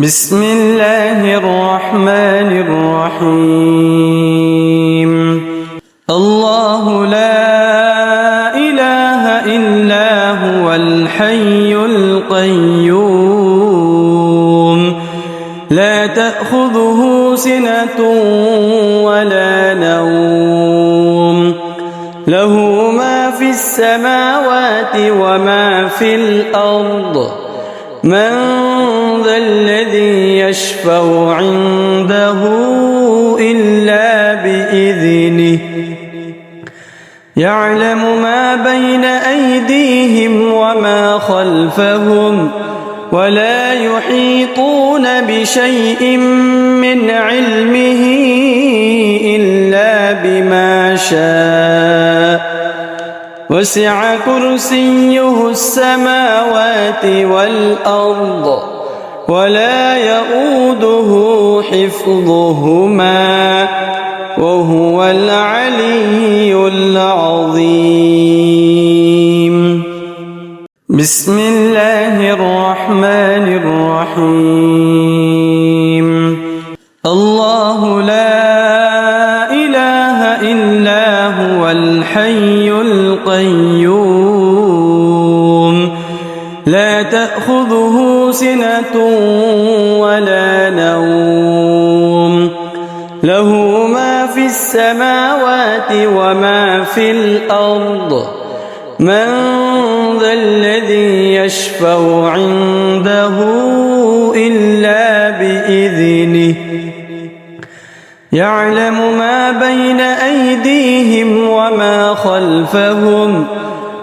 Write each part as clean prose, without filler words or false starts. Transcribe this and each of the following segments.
بسم الله الرحمن الرحيم. الله لا إله إلا هو الحي القيوم لا تأخذه سنة ولا نوم له ما في السماوات وما في الأرض من ذا الذي يشفع عنده إلا بإذنه يعلم ما بين أيديهم وما خلفهم ولا يحيطون بشيء من علمه إلا بما شاء وسع كرسيه السماوات والأرض ولا يؤوده حفظهما وهو العلي العظيم. بسم الله الرحمن الرحيم. الله لا إله إلا هو الحي القيوم لا تأخذه سنة ولا نوم له ما في السماوات وما في الأرض من ذا الذي يشفع عنده إلا بإذنه يعلم ما بين أيديهم وما خلفهم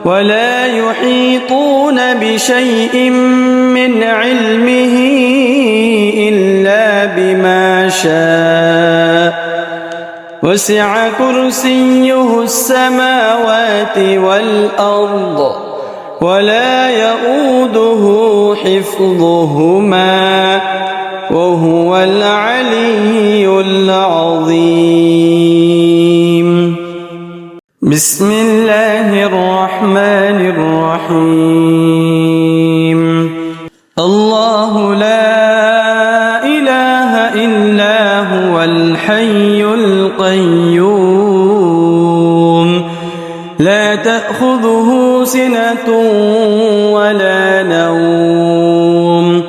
ولا يحيطون بشيء من علمه إلا بما شاء وسع كرسيه السماوات والأرض ولا يؤوده حفظهما وهو العلي العظيم. بسم الله الرحمن الرحيم. الله لا إله إلا هو الحي القيوم لا تأخذه سنة ولا نوم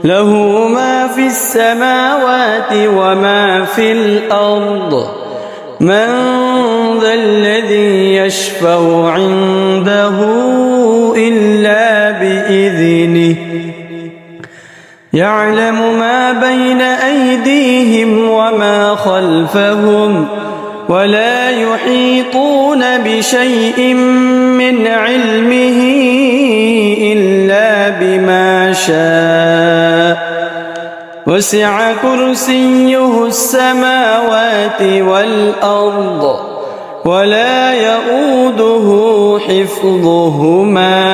له ما في السماوات وما في الأرض من ذا الذي يشفع عنده إلا بإذنه يعلم ما بين أيديهم وما خلفهم ولا يحيطون بشيء من علمه إلا بما شاء وسع كرسيه السماوات والأرض ولا يؤوده حفظهما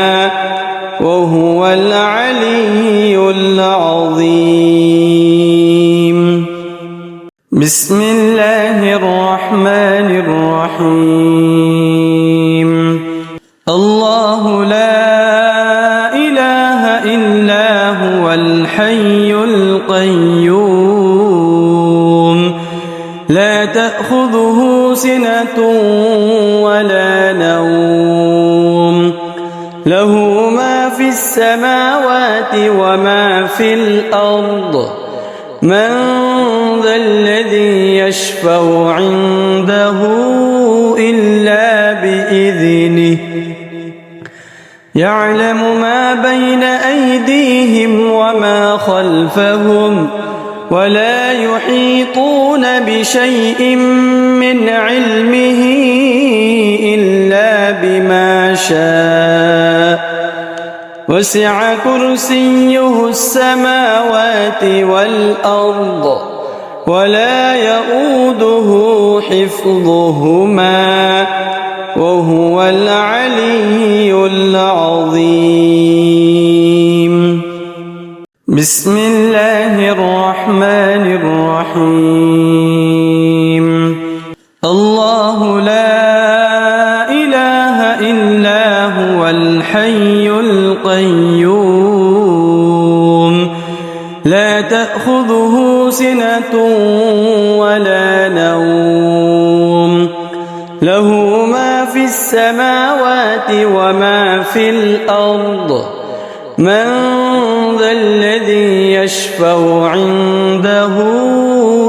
وهو العلي العظيم. بسم الله الرحمن الرحيم. الله لا إله إلا هو الحي القيوم لا تأخذه سنة ولا نوم له ما في السماوات وما في الأرض من ذا الذي يشفع عنده إلا بإذنه يعلم ما بين أيديهم وما خلفهم ولا يحيطون بشيء من علمه إلا بما شاء وسع كرسيه السماوات والأرض ولا يؤوده حفظهما وهو العلي العظيم. بسم الله الرحمن الرحيم. الله لا إله إلا هو الحي القيوم لا تأخذه سنة ولا نوم له ما في السماوات وما في الأرض من ذا الذي يشفع عنده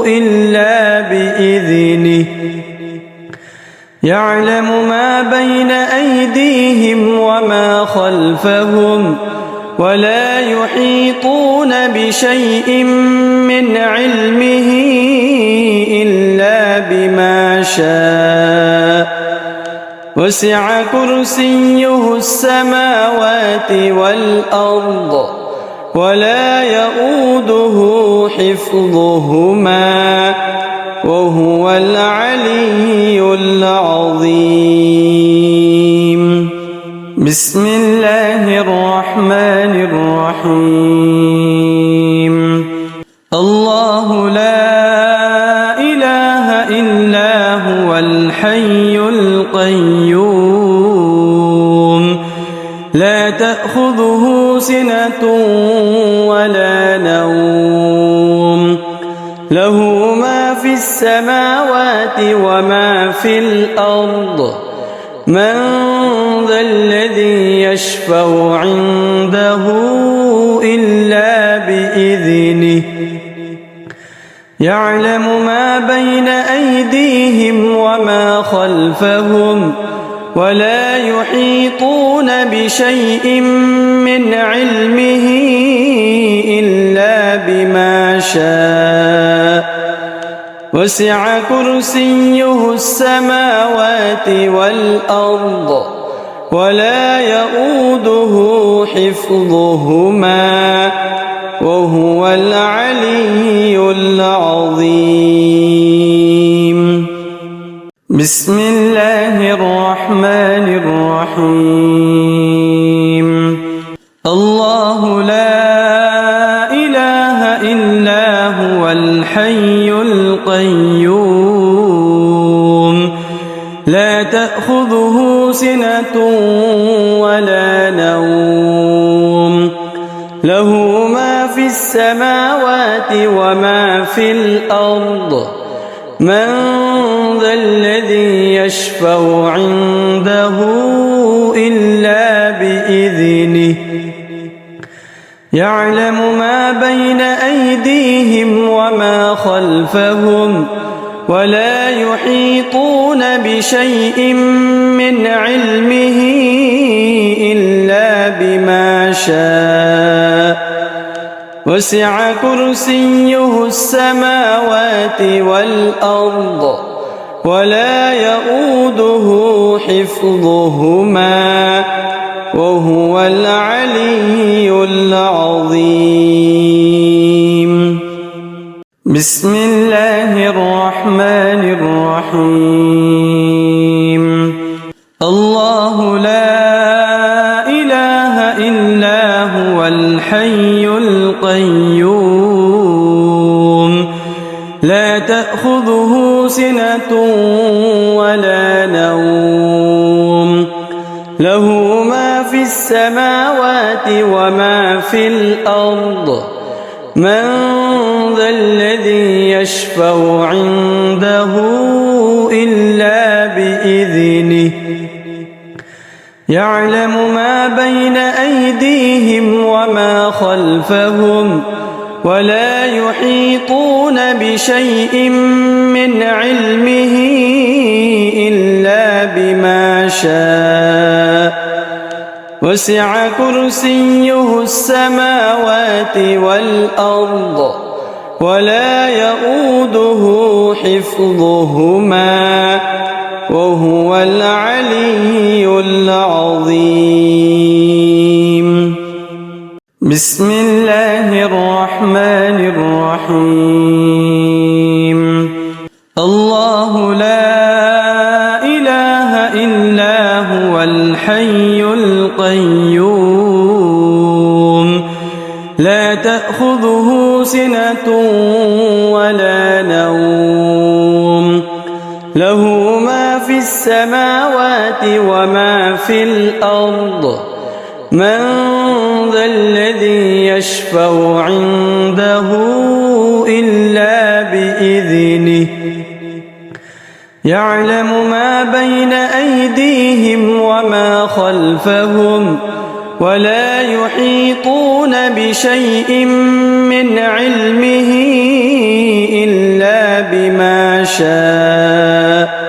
إلا بإذنه يعلم ما بين أيديهم وما خلفهم ولا يحيطون بشيء من علمه إلا بما شاء وسع كرسيه السماوات والأرض ولا يؤوده حفظهما وهو العلي العظيم بسم الله الرحمن الرحيم الله لا إله إلا هو الحي القيوم لا تأخذه سنة ولا نوم له ما في السماوات وما في الأرض من ذا الذي يشفع عنده إلا بإذنه يعلم ما بين أيديهم وما خلفهم ولا يحيطون بشيء من علمه إلا بما شاء وسع كرسيه السماوات والأرض ولا يؤوده حفظهما وهو العلي العظيم بسم الله الرحمن الرحيم الله لا إله إلا هو الحي القيوم لا تأخذه سنة ولا نوم له ما في السماوات وما في الأرض من ذا الذي يشفع عنده إلا بإذنه يعلم ما بين أيديهم وما خلفهم ولا يحيطون بشيء من علمه إلا بما شاء وسع كرسيه السماوات والأرض ولا يؤوده حفظهما وهو العلي العظيم بسم الله الرحمن الرحيم الله لا إله إلا هو الحي القيوم لا تأخذه سنة ولا نوم له ما في السماوات وما في الأرض من ذا الذي يشفع عنده إلا بإذنه يعلم ما بين أيديهم وما خلفهم ولا يحيطون بشيء من علمه إلا بما شاء وسع كرسيه السماوات والأرض ولا يؤوده حفظهما وهو العلي العظيم بسم الله الرحمن الرحيم الله لا إله إلا هو الحي القيوم لا تأخذه سنة ولا نوم له ما في السماوات وما في الأرض من ذا الذي يشفع عنده إلا بإذنه يعلم ما بين أيديهم وما خلفهم ولا يحيطون بشيء من علمه إلا بما شاء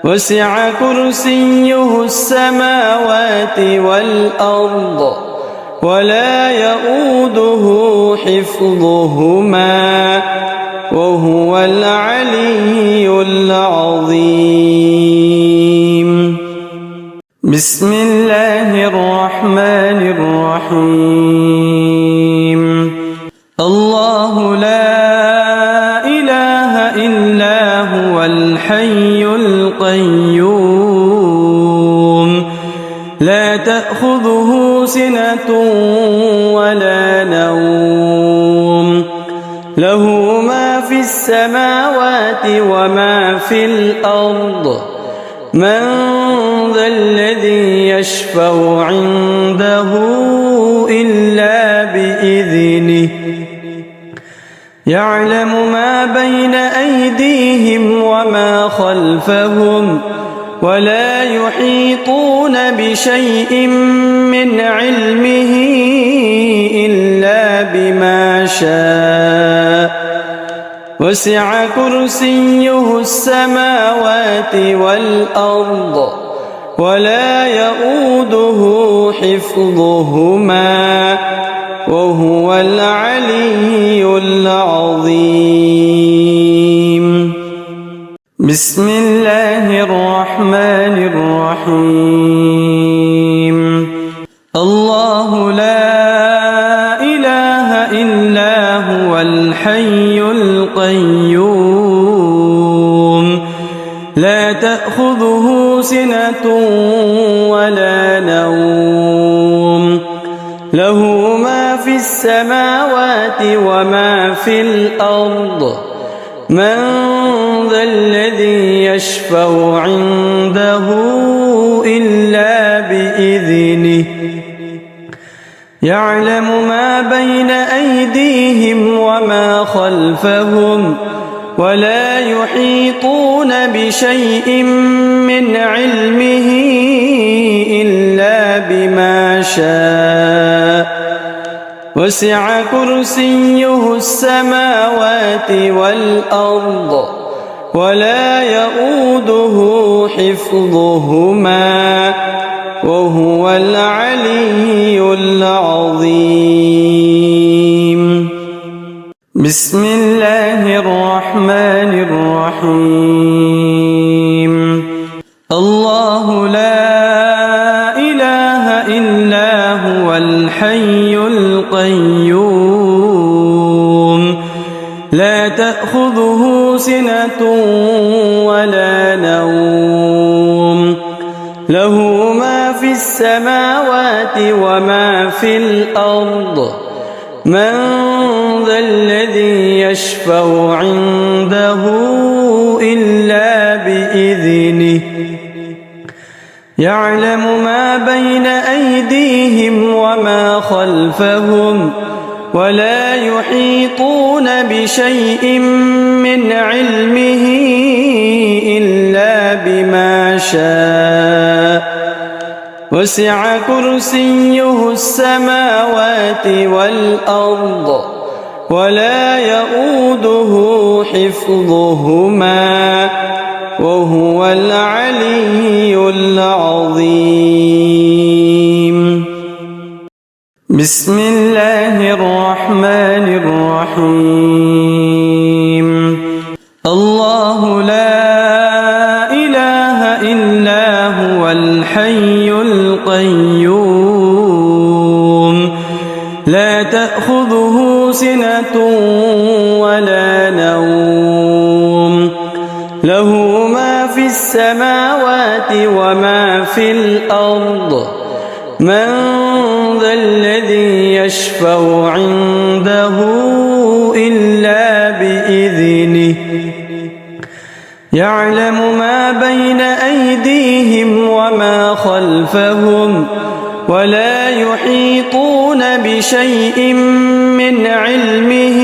وسع كرسيه السماوات والأرض ولا يؤوده حفظهما وهو العلي العظيم. بسم الله الرحمن الرحيم. الله لا إله إلا هو الحي القيوم لا تأخذه سنة ولا نوم له ما في السماوات وما في الأرض من ذا الذي يشفع عنده إلا بإذنه يعلم ما بين أيديهم وما خلفهم ولا يحيطون بشيء من علمه إلا بما شاء وسع كرسيه السماوات والأرض ولا يؤوده حفظهما وهو العلي العظيم. بسم الله الرحمن الرحيم. الله لا إله إلا هو الحي القيوم لا تأخذه سنة ولا نوم له ما في السماوات وما في الأرض من ذا الذي يشفع عنده إلا بإذنه يعلم ما بين أيديهم وما خلفهم ولا يحيطون بشيء من علمه إلا بما شاء وسع كرسيه السماوات والأرض ولا يؤوده حفظهما وهو العلي العظيم. بسم الله الرحمن الرحيم. الله لا إله إلا هو الحي القيوم لا تأخذه سنة ولا نوم له ما في السماوات وما في الأرض من ذا الذي يشفع عنده إلا بإذنه يعلم ما بين أيديهم وما خلفهم ولا يحيطون بشيء من علمه إلا بما شاء وسع كرسيه السماوات والأرض ولا يؤوده حفظهما وهو العلي العظيم. بسم الله الرحمن الرحيم. الله لا إله إلا هو الحي القيوم لا تأخذه سنة ولا نوم له ما في السماوات وما في الأرض من ذا الذي يشفع عنده إلا بإذنه يعلم ما بين أيديهم وما خلفهم ولا يحيطون بشيء من علمه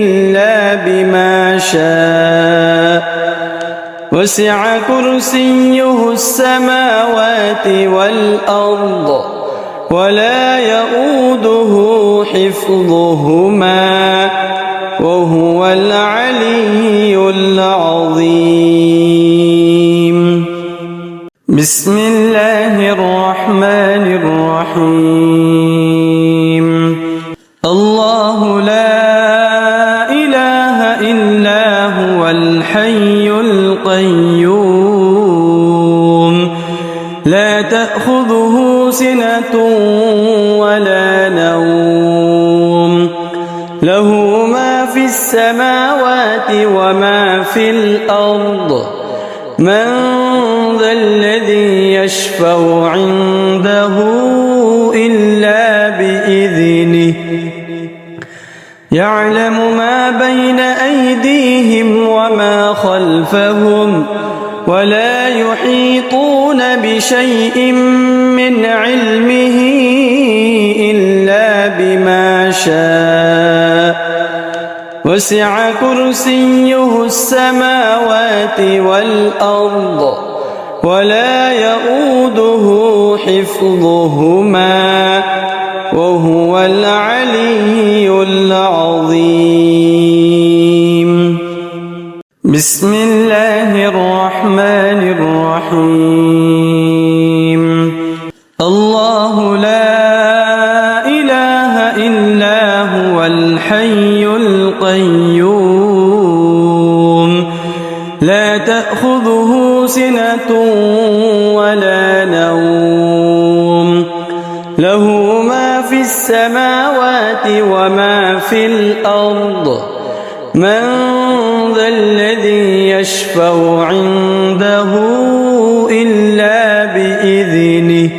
إلا بما شاء وسع كرسيه السماوات والأرض ولا يؤوده حفظهما وهو العلي العظيم. بسم الله الرحمن الرحيم. الله لا إله إلا هو الحي القيوم لا تأخذه سنة ولا نوم له ما في السماوات وما في الأرض من ذا الذي يشفع عنده إلا بإذنه يعلم ما بين أيديهم وما خلفهم ولا يحيطون بشيء من علمه إلا بما شاء وسع كرسيه السماوات والأرض ولا يؤوده حفظهما وهو العلي العظيم. بسم الله الرحمن الرحيم. الله لا إله إلا هو الحي القيوم لا تأخذه سنة ولا نوم له ما في السماوات وما في الأرض من ذا الذي يشفع عنده إلا بإذنه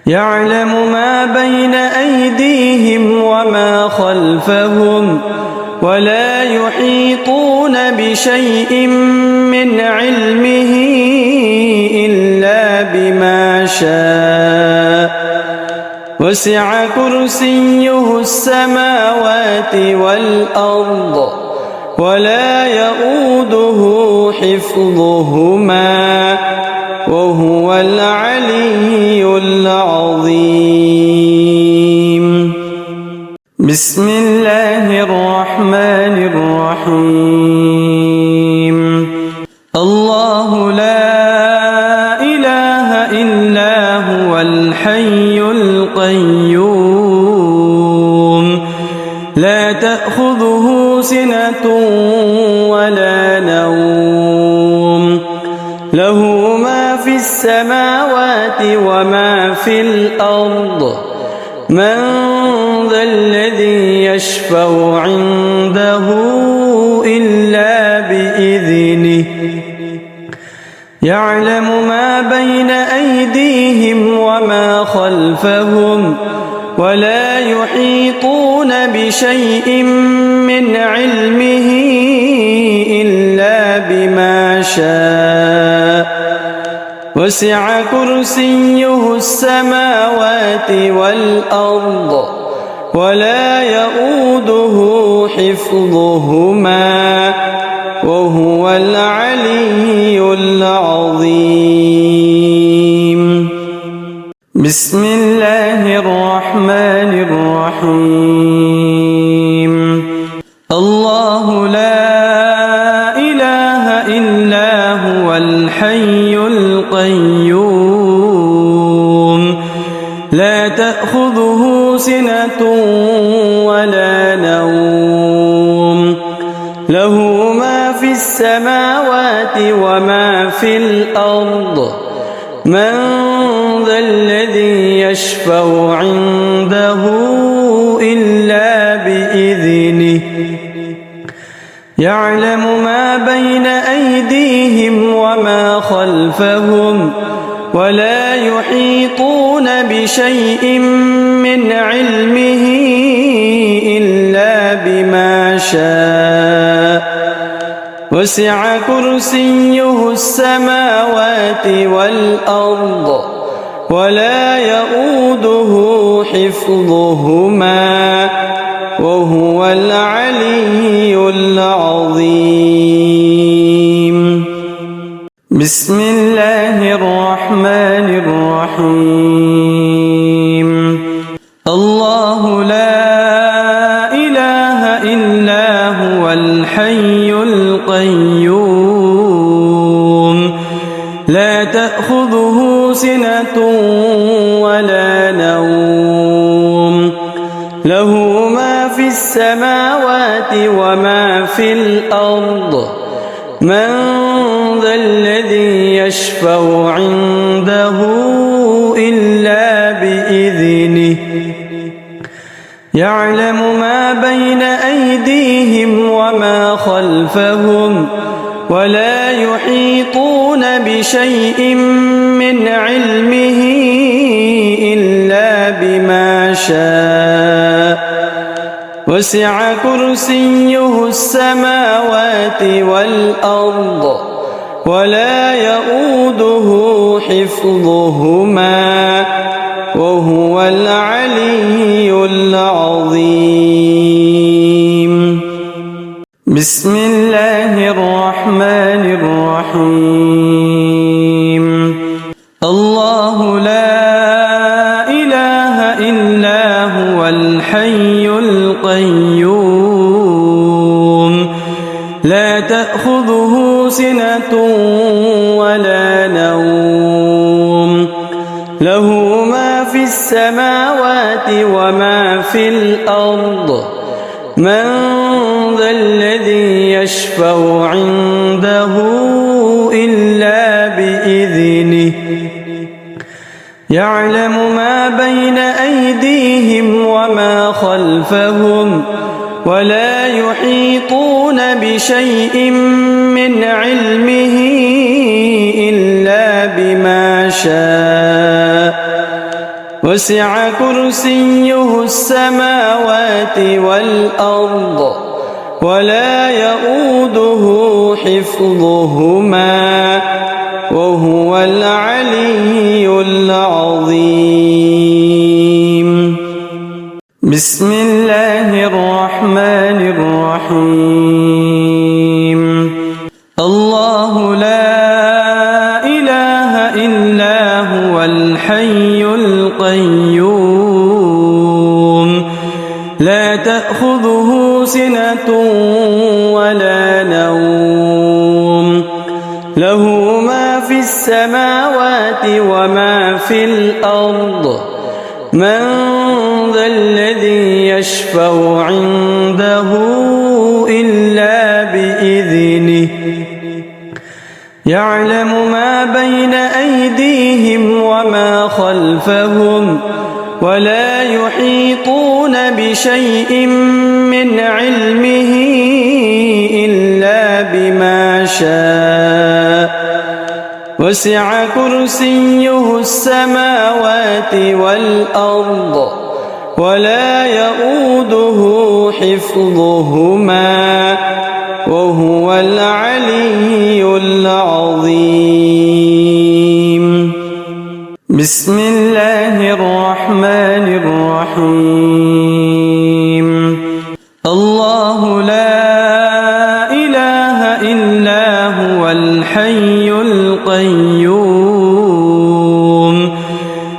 يعلم ما بين أيديهم وما خلفهم ولا يحيطون بشيء من علمه إلا بما شاء وسع كرسيه السماوات والأرض ولا يؤوده حفظهما وهو العلي العظيم. بسم الله الرحمن الرحيم. الله لا إله إلا هو الحي القيوم لا تأخذه سنة ولا نوم له ما في السماوات وما في الأرض من ذا الذي يشفع عنده إلا بإذنه يعلم ما بين أيديهم وما خلفهم ولا يحيطون بشيء من علمه إلا بما شاء وسع كرسيه السماوات والأرض ولا يؤوده حفظهما وهو العلي العظيم. بسم الله الرحمن الرحيم. الله لا إله إلا هو الحي القيوم لا تأخذه سنة ولا نوم له ما في السماوات وما في الأرض من ذا الذي يشفع عنده إلا بإذنه يعلم ما بين أيديهم وما خلفهم ولا يحيطون بشيء من علمه إلا بما شاء وسع كرسيه السماوات والأرض ولا يؤوده حفظهما وهو العلي العظيم. بسم الله الرحمن الرحيم. الله لا إله إلا هو الحي القيوم لا تأخذه سنة ولا نوم له ما في السماوات وما في الأرض من ذا الذي يشفع عنده إلا بإذنه يعلم ما بين أيديهم وما خلفهم ولا يحيطون بشيء من علمه إلا بما شاء وسع كرسيه السماوات والأرض ولا يؤوده حفظهما وهو العلي العظيم. بسم الله الرحمن الرحيم. الله لا إله إلا هو الحي القيوم لا تأخذه سنة ولا نوم له ما في السماوات وما في الأرض من ذا الذي يشفع عنده إلا بإذنه يعلم ما بين أيديهم وما خلفهم ولا يحيطون بشيء من علمه إلا بما شاء وسع كرسيه السماوات والأرض ولا يؤوده حفظهما وهو العلي العظيم. بسم الله الرحمن الرحيم. الله لا إله إلا هو الحي القيوم لا تأخذه سنة ولا نوم له ما في السماوات وما في الأرض من ذا الذي يشفع عنده إلا بإذنه يعلم ما بين أيديهم وما خلفهم ولا يحيطون بشيء من علمه إلا بما شاء وسع كرسيه السماوات والأرض ولا يؤوده حفظهما وهو العلي العظيم. بسم الله الرحمن الرحيم. الله لا إله إلا هو الحي القيوم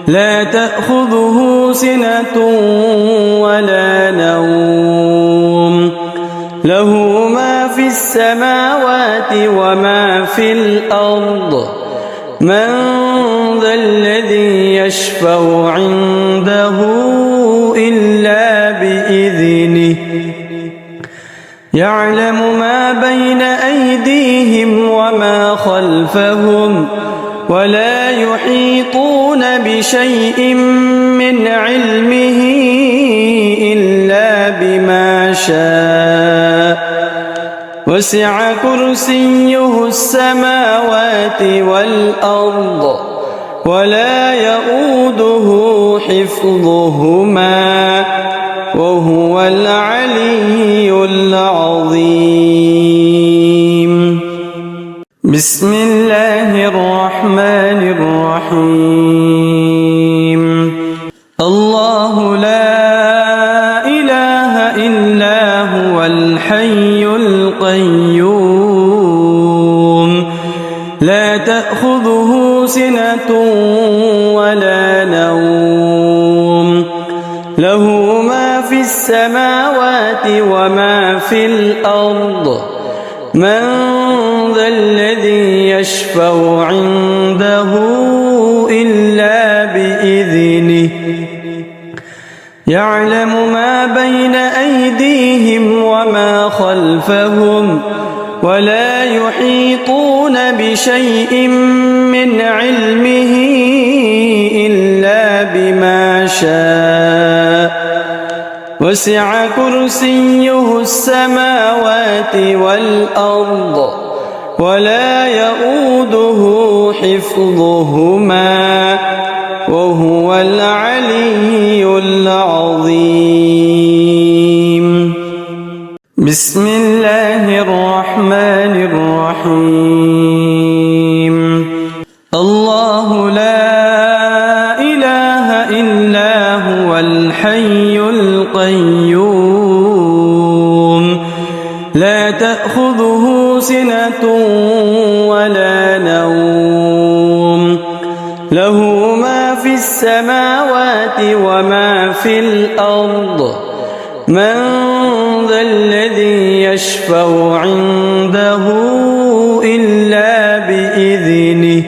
لا تأخذه سنة ولا نوم له ما في السماوات وما في الأرض من ذا الذي يشفع عنده إلا بإذنه يعلم ما بين أيديهم وما خلفهم ولا يحيطون بشيء من علمه إلا بما شاء وسع كرسيه السماوات والأرض ولا يؤوده حفظهما وهو العلي العظيم. بسم الله الرحمن الرحيم. الحي القيوم لا تأخذه سنة ولا نوم له ما في السماوات وما في الأرض من ذا الذي يشفع عنده إلا بإذنه يعلم ما بين أيديهم وما خلفهم ولا يحيطون بشيء من علمه إلا بما شاء وسع كرسيه السماوات والأرض ولا يؤوده حفظهما وهو العلي العظيم بسم الله الرحمن الرحيم الله لا إله إلا هو الحي القيوم لا تأخذه سنة ولا نوم له ما في السماوات وما في الأرض من ذا الذي يشفع عنده إلا بإذنه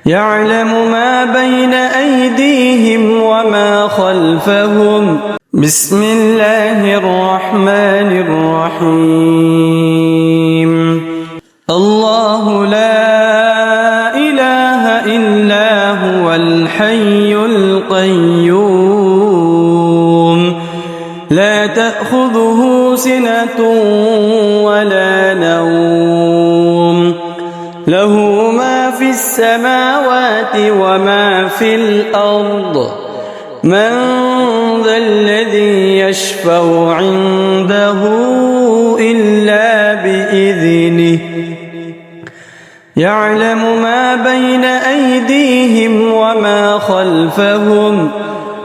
يعلم ما بين أيديهم وما خلفهم بسم الله الرحمن الرحيم الله لا إله إلا هو الحي القيوم لا تأخذه سنة ولا نوم له ما في السماوات وما في الأرض من ذا الذي يشفع عنده إلا بإذنه يعلم ما بين أيديهم وما خلفهم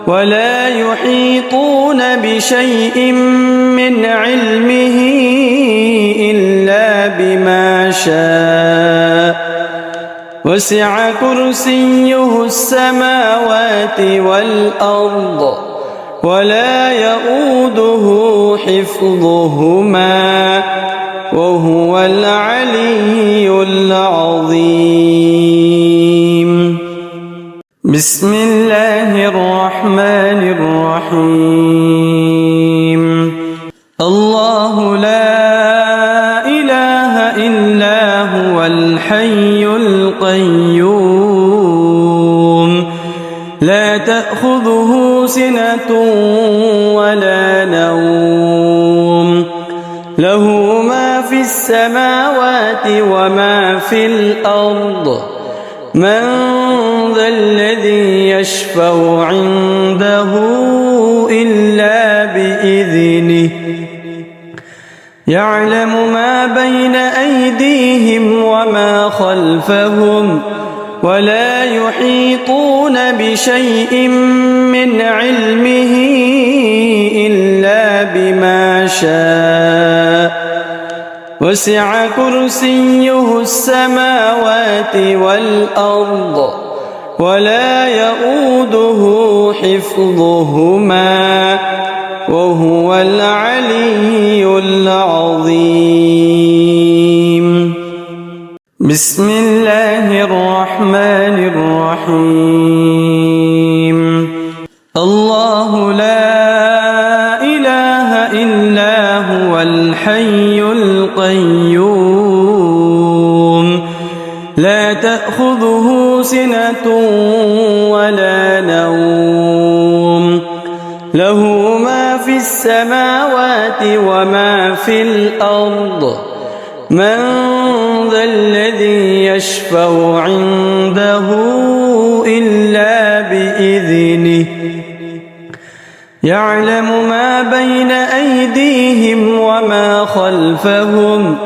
ولا يحيطون بشيء من علمه إلا بما شاء وسع كرسيه السماوات والأرض ولا يؤوده حفظهما وهو العلي العظيم بسم الله الرحمن الرحيم الله لا إله إلا هو الحي القيوم لا تأخذه سنة ولا نوم له ما في السماوات وما في الأرض من ذا الذي يشفع عنده إلا بإذنه يعلم ما بين أيديهم وما خلفهم ولا يحيطون بشيء من علمه إلا بما شاء وسع كرسيه السماوات والأرض ولا يؤوده حفظهما وهو العلي العظيم بسم الله الرحمن الرحيم الله لا إله إلا هو الحي القيوم لا تأخذه سنة ولا نوم له ما في السماوات وما في الأرض من ذا الذي يشفع عنده إلا بإذنه يعلم ما بين أيديهم وما خلفهم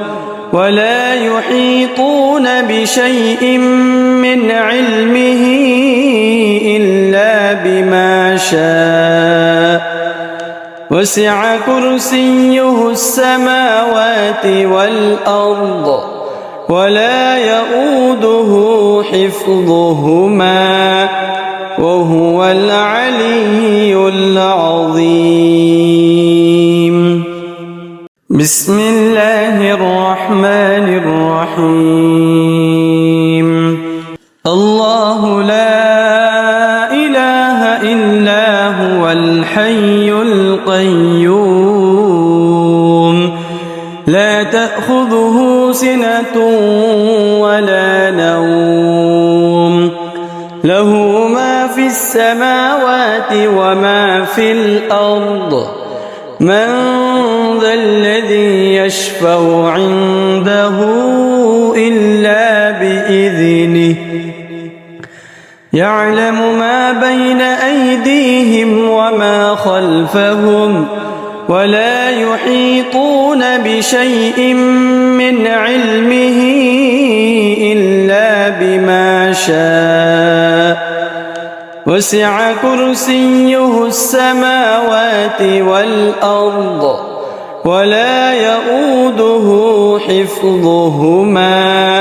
ولا يحيطون بشيء من علمه إلا بما شاء وسع كرسيه السماوات والأرض ولا يؤوده حفظهما وهو العلي العظيم. بسم الله الرحمن الرحيم. الله لا إله إلا هو الحي القيوم لا تأخذه سنة ولا نوم له ما في السماوات وما في الأرض من ذا الذي يشفع عنده إلا بإذنه يعلم ما بين أيديهم وما خلفهم ولا يحيطون بشيء من علمه إلا بما شاء وسع كرسيه السماوات والأرض ولا يؤوده حفظهما